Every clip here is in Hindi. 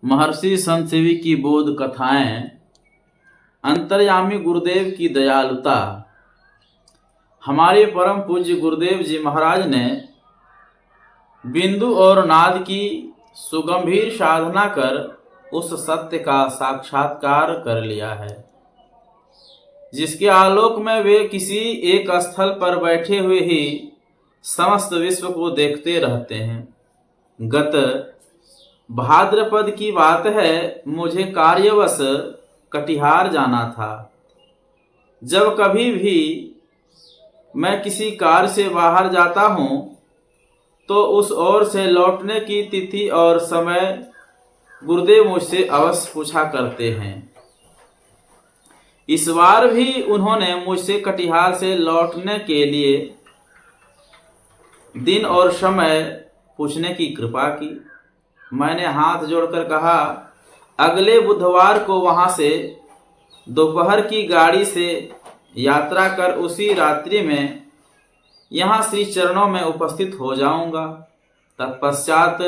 महर्षि संतसेवी की बोध कथाएं, अंतर्यामी गुरुदेव की दयालुता। हमारे परम पूज्य गुरुदेव जी महाराज ने बिंदु और नाद की सुगंभीर साधना कर उस सत्य का साक्षात्कार कर लिया है, जिसके आलोक में वे किसी एक स्थल पर बैठे हुए ही समस्त विश्व को देखते रहते हैं। गत भाद्रपद की बात है, मुझे कार्यवश कटिहार जाना था। जब कभी भी मैं किसी कार्य से बाहर जाता हूं, तो उस ओर से लौटने की तिथि और समय गुरुदेव मुझसे अवश्य पूछा करते हैं। इस बार भी उन्होंने मुझसे कटिहार से लौटने के लिए दिन और समय पूछने की कृपा की। मैंने हाथ जोड़कर कहा, अगले बुधवार को वहां से दोपहर की गाड़ी से यात्रा कर उसी रात्रि में यहाँ श्री चरणों में उपस्थित हो जाऊंगा। तत्पश्चात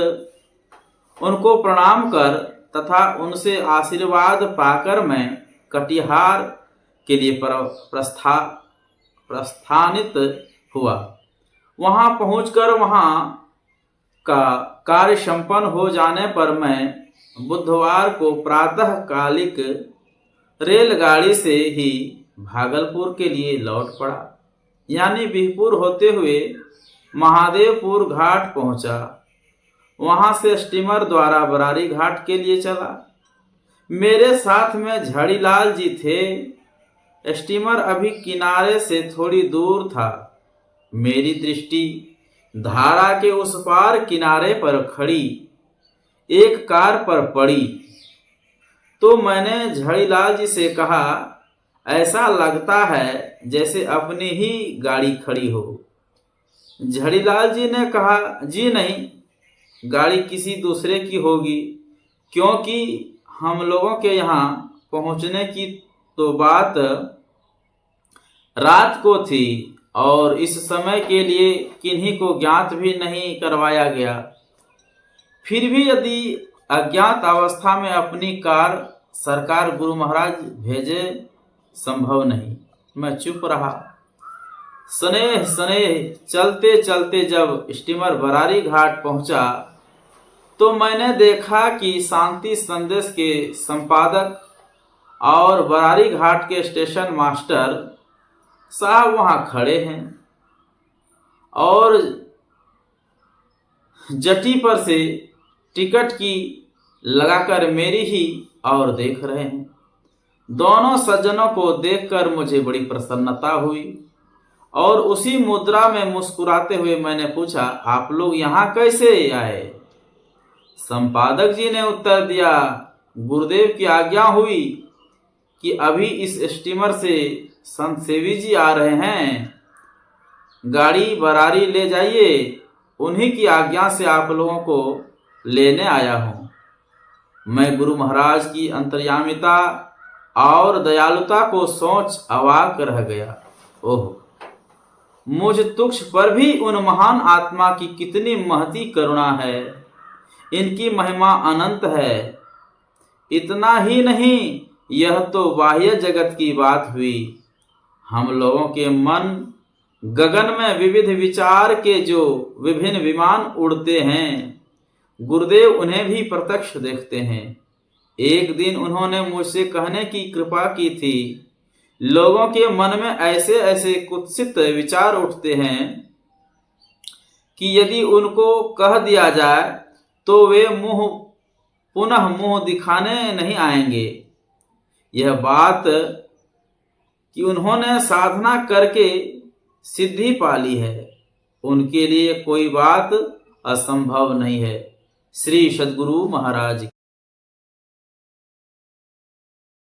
उनको प्रणाम कर तथा उनसे आशीर्वाद पाकर मैं कटिहार के लिए प्रस्थानित हुआ। वहां पहुंचकर वहां का कार्य संपन्न हो जाने पर मैं बुधवार को प्रातः कालिक रेलगाड़ी से ही भागलपुर के लिए लौट पड़ा, यानी बिहपुर होते हुए महादेवपुर घाट पहुंचा। वहां से स्टीमर द्वारा बरारी घाट के लिए चला। मेरे साथ में झड़ीलाल जी थे। स्टीमर अभी किनारे से थोड़ी दूर था। मेरी दृष्टि धारा के उस पार किनारे पर खड़ी एक कार पर पड़ी, तो मैंने झड़ीलाल जी से कहा, ऐसा लगता है जैसे अपनी ही गाड़ी खड़ी हो। झड़ीलाल जी ने कहा, जी नहीं, गाड़ी किसी दूसरे की होगी, क्योंकि हम लोगों के यहाँ पहुँचने की तो बात रात को थी और इस समय के लिए किन्हीं को ज्ञात भी नहीं करवाया गया। फिर भी यदि अज्ञात अवस्था में अपनी कार सरकार गुरु महाराज भेजे, संभव नहीं। मैं चुप रहा। स्नेह स्नेह चलते चलते जब स्टीमर बरारी घाट पहुंचा, तो मैंने देखा कि शांति संदेश के संपादक और बरारी घाट के स्टेशन मास्टर साहब वहां खड़े हैं और जटी पर से टिकट की लगाकर मेरी ही और देख रहे हैं। दोनों सज्जनों को देखकर मुझे बड़ी प्रसन्नता हुई और उसी मुद्रा में मुस्कुराते हुए मैंने पूछा, आप लोग यहाँ कैसे आए? संपादक जी ने उत्तर दिया, गुरुदेव की आज्ञा हुई कि अभी इस स्टीमर से संतसेवी जी आ रहे हैं, गाड़ी बरारी ले जाइए। उन्हीं की आज्ञा से आप लोगों को लेने आया हूं। मैं गुरु महाराज की अंतर्यामिता और दयालुता को सोच अवाक रह गया। ओह, मुझ तुक्ष पर भी उन महान आत्मा की कितनी महती करुणा है। इनकी महिमा अनंत है। इतना ही नहीं, यह तो बाह्य जगत की बात हुई। हम लोगों के मन गगन में विविध विचार के जो विभिन्न विमान उड़ते हैं, गुरुदेव उन्हें भी प्रत्यक्ष देखते हैं। एक दिन उन्होंने मुझसे कहने की कृपा की थी, लोगों के मन में ऐसे ऐसे कुत्सित विचार उठते हैं कि यदि उनको कह दिया जाए तो वे पुनः मुंह दिखाने नहीं आएंगे। यह बात कि उन्होंने साधना करके सिद्धि पाली है, उनके लिए कोई बात असंभव नहीं है। श्री सद्गुरु महाराज।